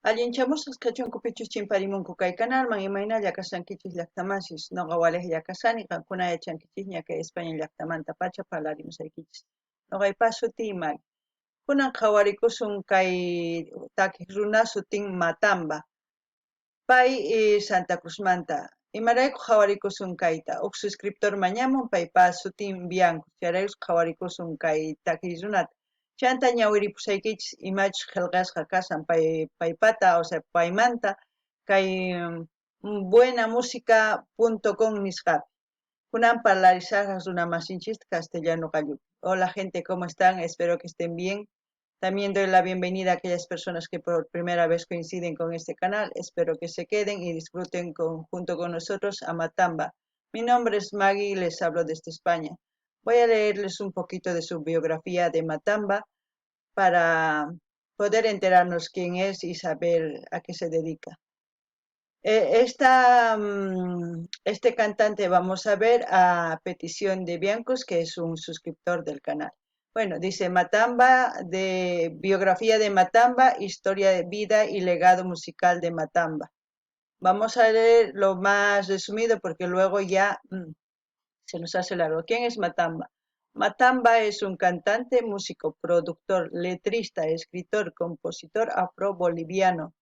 Allinchamusqas kachunkupichus chimparimunku kay canalman imaynalla kashankichis llaqtamanchis ñuqa waliqlla kasani qankuna yachankichis ña kay España llaqtamanta pacha parlarimusaykichis ñuqaypa sutii Mari. Kunan qhawarikusun kay takiq runa sutin Matamba pay Santa Cruzmanta. Imarayku qhawarikusun kayta huk suscriptor mañamun paypa sutin Bianco chayraykus qhawarikusun kay takiq runata. Chanta ñawiripusaykichis imachus qillqasqa kasan paypata o sea paymanta kay buenamusica.com nisqapi. Kunan parlarisaqas runa masinchista castellano qallupi. Hola gente, ¿cómo están? Espero que estén bien. También doy la bienvenida a aquellas personas que por primera vez coinciden con este canal. Espero que se queden y disfruten junto con nosotros a Matamba. Mi nombre es Maggie y les hablo desde España. Voy a leerles un poquito de su biografía de Matamba para poder enterarnos quién es y saber a qué se dedica. Este cantante vamos a ver a petición de Biancos, que es un suscriptor del canal. Bueno, dice Matamba, de biografía de Matamba, historia de vida y legado musical de Matamba. Vamos a leer lo más resumido porque luego ya se nos hace largo. ¿Quién es Matamba? Matamba es un cantante, músico, productor, letrista, escritor, compositor afro-boliviano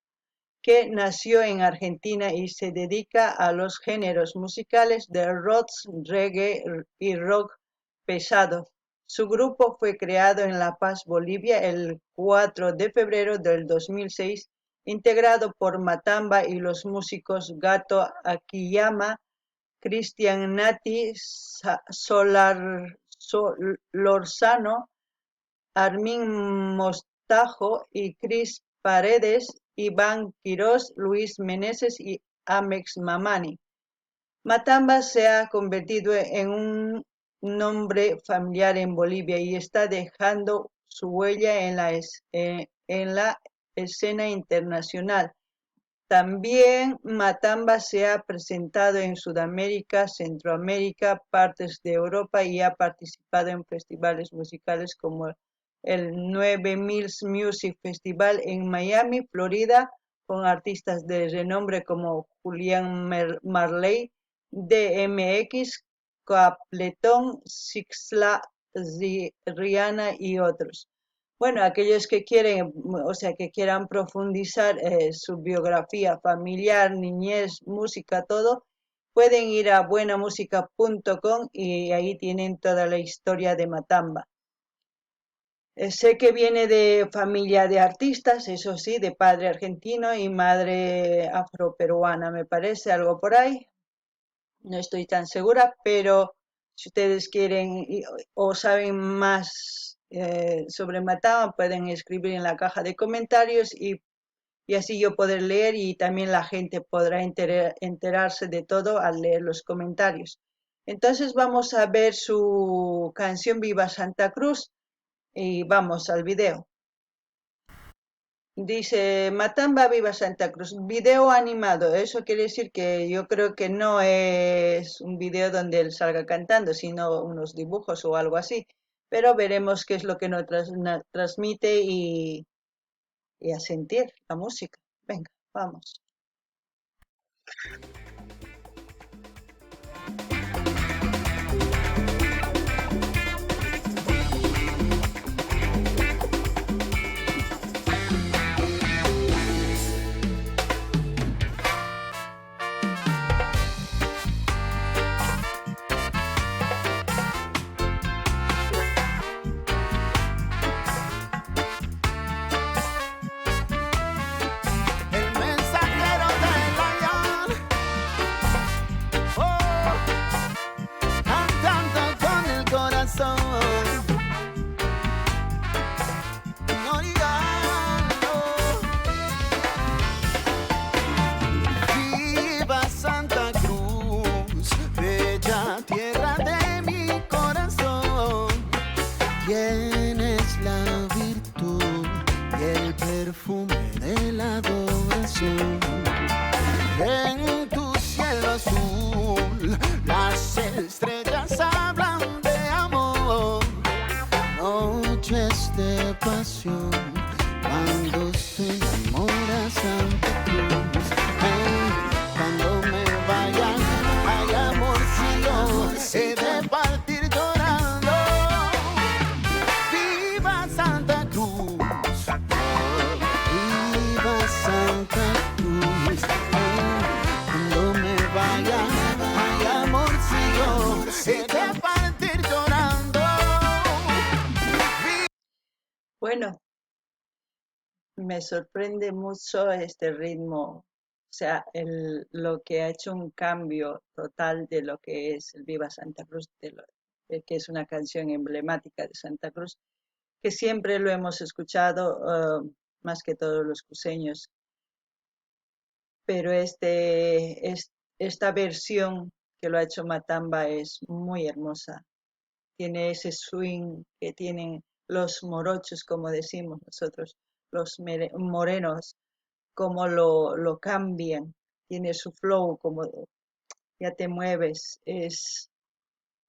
que nació en Argentina y se dedica a los géneros musicales de rock, reggae y rock pesado. Su grupo fue creado en La Paz, Bolivia, el 4 de febrero del 2006, integrado por Matamba y los músicos Gato Akiyama, Cristian Nati, Solorzano, Armin Mostajo y Cris Paredes, Iván Quirós, Luis Meneses y Amex Mamani. Matamba se ha convertido en un nombre familiar en Bolivia y está dejando su huella en la escena internacional. También Matamba se ha presentado en Sudamérica, Centroamérica, partes de Europa y ha participado en festivales musicales como el 9000 Music Festival en Miami, Florida, con artistas de renombre como Julián Marley, DMX, Capletón, Sixla, Rihanna y otros. Bueno, aquellos que quieren, o sea, que quieran profundizar su biografía familiar, niñez, música, todo, pueden ir a buenamusica.com y ahí tienen toda la historia de Matamba. Sé que viene de familia de artistas, eso sí, de padre argentino y madre afroperuana, me parece, algo por ahí. No estoy tan segura, pero si ustedes quieren o saben más sobre Matamba, pueden escribir en la caja de comentarios y así yo poder leer y también la gente podrá enterarse de todo al leer los comentarios. Entonces vamos a ver su canción Viva Santa Cruz y vamos al video. Dice Matamba Viva Santa Cruz, video animado. Eso quiere decir que yo creo que no es un video donde él salga cantando, sino unos dibujos o algo así. Pero veremos qué es lo que nos transmite y a sentir la música. Venga, vamos. Viva Santa Cruz, bella tierra de mi corazón. Tienes la virtud y el perfume de la adoración. En tu cielo azul las estrellas hablan de amor. Noches de pasión cuando te enamoras. Bueno, me sorprende mucho este ritmo, o sea, lo que ha hecho un cambio total de lo que es el Viva Santa Cruz, de que es una canción emblemática de Santa Cruz, que siempre lo hemos escuchado, más que todos los cruceños, pero esta versión que lo ha hecho Matamba es muy hermosa. Tiene ese swing que tienen los morochos, como decimos nosotros, los morenos, como lo cambian. Tiene su flow, como ya te mueves, es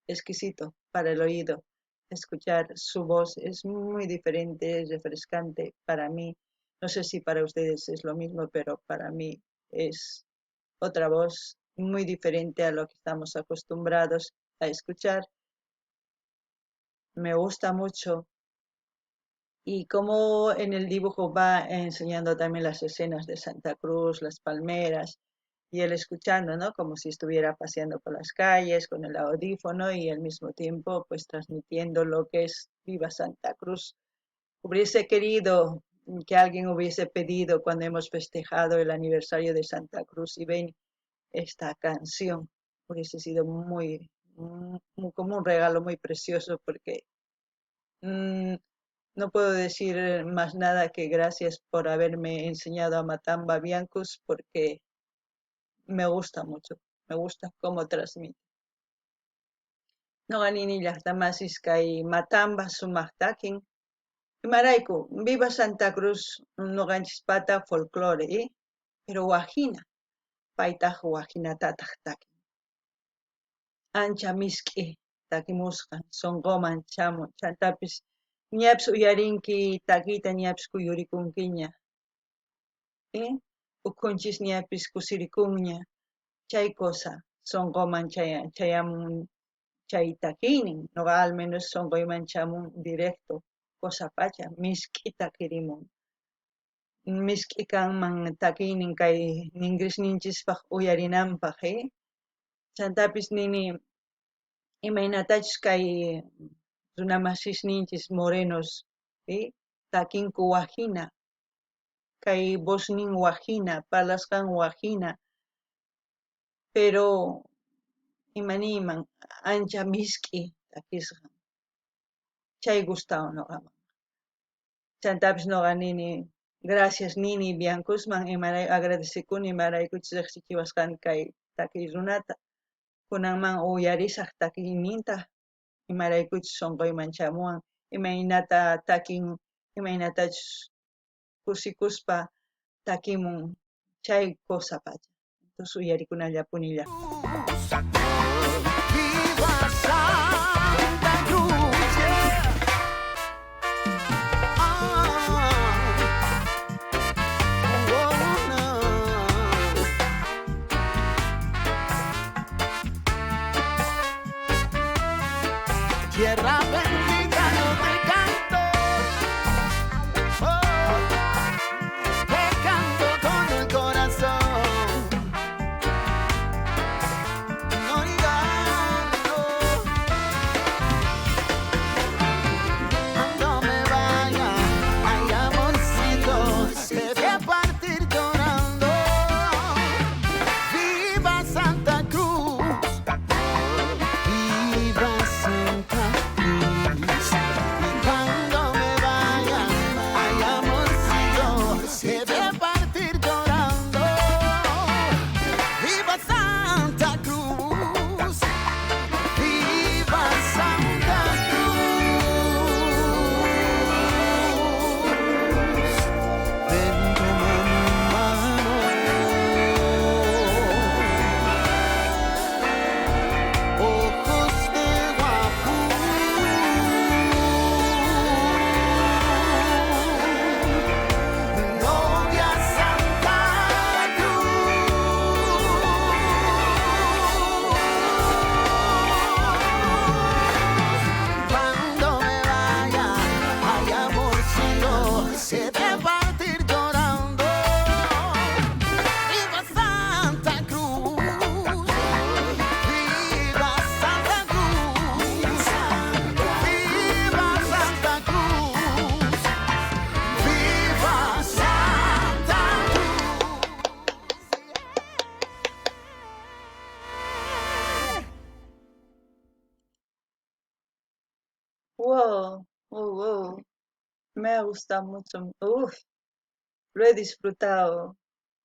exquisito para el oído. Escuchar su voz es muy diferente, es refrescante para mí. No sé si para ustedes es lo mismo, pero para mí es otra voz muy diferente a lo que estamos acostumbrados a escuchar. Me gusta mucho y como en el dibujo va enseñando también las escenas de Santa Cruz, las palmeras, y él escuchando, ¿no? Como si estuviera paseando por las calles con el audífono y al mismo tiempo pues transmitiendo lo que es Viva Santa Cruz. Hubiese querido que alguien hubiese pedido cuando hemos festejado el aniversario de Santa Cruz y ven esta canción. Hubiese sido como un regalo muy precioso porque mm, no puedo decir más nada que gracias por haberme enseñado a Matamba Biancus porque me gusta mucho, me gusta cómo transmite. No ganini llaqtamasis kay Matamba sumaqtakin. Imarayku, Viva Santa Cruz noqanchispata folclore, pero wajina, paytaq wajinatataq takin. Ancha misk'i takimusqa sonqoman chamun, chantapis ñapis uyarinki takiyta ñapis kuyurikunkiña. Ukunchis ñapis kusirikunña, chay cosa sonqoman chayamun chay takiynin, noqa al menos sonqoyman chamun directo, cosa pacha, misk'i takirimun. Misk'i kanman takiynin kay ninglesninchispaq uyarinanpaq, chantapis nini imaynatachus kay runamasisninchis morenos, takinku wajina, kay voz nin wajina, parlasqan wajina, pero imaniyman ancha misk'i takisqa, chay gustawan noqaman. Chantapis noqa nini, gracias nini Biancusman, imaray agradecikuni imaraykuchus riqsichiwasqani kay takiy runata, kunanman uyarisaq takiyninta, imaraykuchus sonqoyman chamuwan, imaynata takin, imaynatachus kusikuspa takimun, chay cosa pacha. Entonces uyarikunallapuni llaqta. Viva Santa Cruz, yeah. Tierra bendita, yo te canto, te canto con el corazón. No digas no, cuando me vaya, ay amorcito, te voy a partir llorando. Viva Santa Cruz, viva Santa Cruz. ha gustado mucho. Uf, lo he disfrutado.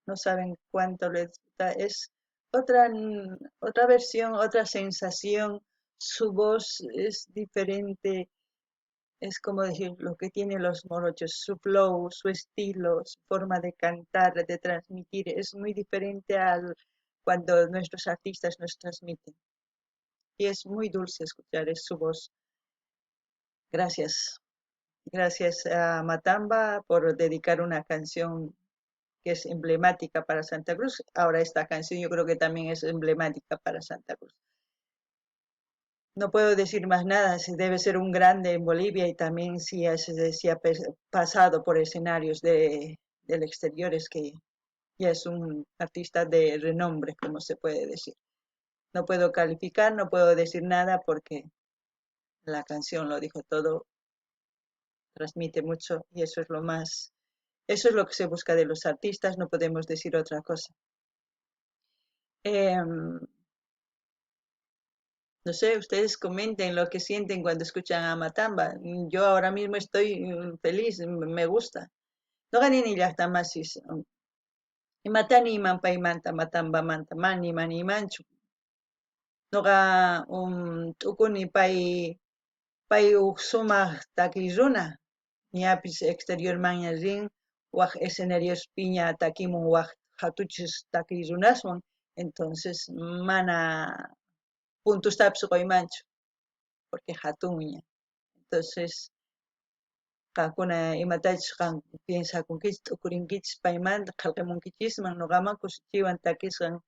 No saben cuánto lo he disfrutado. Es otra versión, otra sensación. Su voz es diferente. Es como decir lo que tienen los morochos, su flow, su estilo, su forma de cantar, de transmitir, es muy diferente al cuando nuestros artistas nos transmiten. Y es muy dulce escuchar su voz. Gracias. Gracias a Matamba por dedicar una canción que es emblemática para Santa Cruz. Ahora esta canción yo creo que también es emblemática para Santa Cruz. No puedo decir más nada, si debe ser un grande en Bolivia y también si ha pasado por escenarios del exterior, es que ya es un artista de renombre, como se puede decir. No puedo calificar, no puedo decir nada porque la canción lo dijo todo, transmite mucho y eso es lo más, eso es lo que se busca de los artistas, no podemos decir otra cosa. Em, No sé, ustedes comenten lo que sienten cuando escuchan a Matamba. Yo ahora mismo estoy feliz, me gusta. No gané ni las tamasis. Y matani iman paimanta Matamba manta mani mani manchu. No ga tukuni pai suma takiruna. Ni apis exterior maña ring. Waj escenarios piña takimun waj hatuchis takirunaswan. Entonces, mana puntos tapso manchu porque hatuña. Entonces, kakuna imatachus kan piensakunkichis t'ukurinkichis paymanta qillqamunkichisman nuqaman kusichiwan takisqan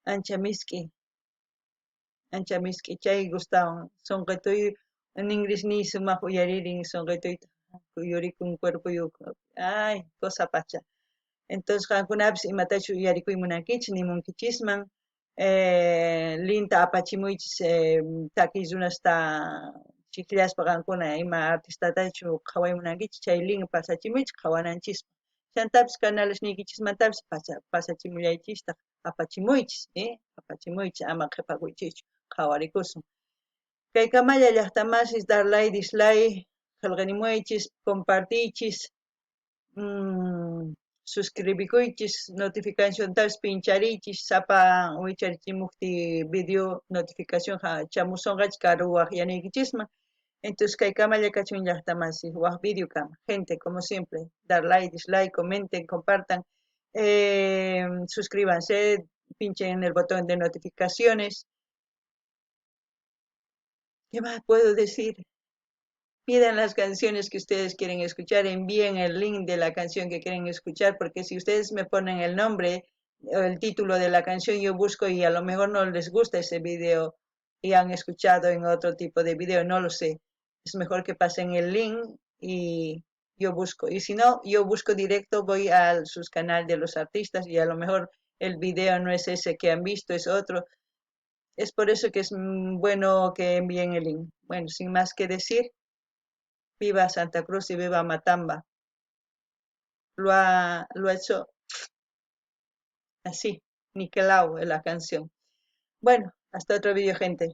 ancha misk'i chay gustawan sunqituy ninrisniy sumaq uyaririn sunqituyta yurikun cuerpuyuq ay cosa pacha. Entonces qankunapis imatachus uyarikuy munankichis nimunkichisman linta apachimuychis takiy runasta chikllashpa qankuna ima artistatachu qhawaymunankichis chay link pasachimuychis qhawananchis chantapis canalesniykichismantapis pasachimullaychista apachimuychis apachimuychis ama qhipakuychikchu qhawarikusun kay Kamalla llaqtamasis darlay dislay qillqanimuychis compartiychis suscribikuychis notificaciontapas pinchariychis sapa wicharichimukti video notificación chamusunqachus karuwaq yanaykichisman. Entonces kay Kamalla kachun llaqtamasi waq video kama. Gente, como siempre, dar like, dislike, comenten, compartan, suscríbanse, pinchen en el botón de notificaciones. ¿Qué más puedo decir? Pidan las canciones que ustedes quieren escuchar, envíen el link de la canción que quieren escuchar, porque si ustedes me ponen el nombre o el título de la canción, yo busco y a lo mejor no les gusta ese video y han escuchado en otro tipo de video, no lo sé. Es mejor que pasen el link y yo busco. Y si no, yo busco directo, voy a sus canales de los artistas y a lo mejor el video no es ese que han visto, es otro. Es por eso que es bueno que envíen el link. Bueno, sin más que decir. Viva Santa Cruz y viva Matamba. Lo ha hecho así, niquelao en la canción. Bueno, hasta otro vídeo, gente.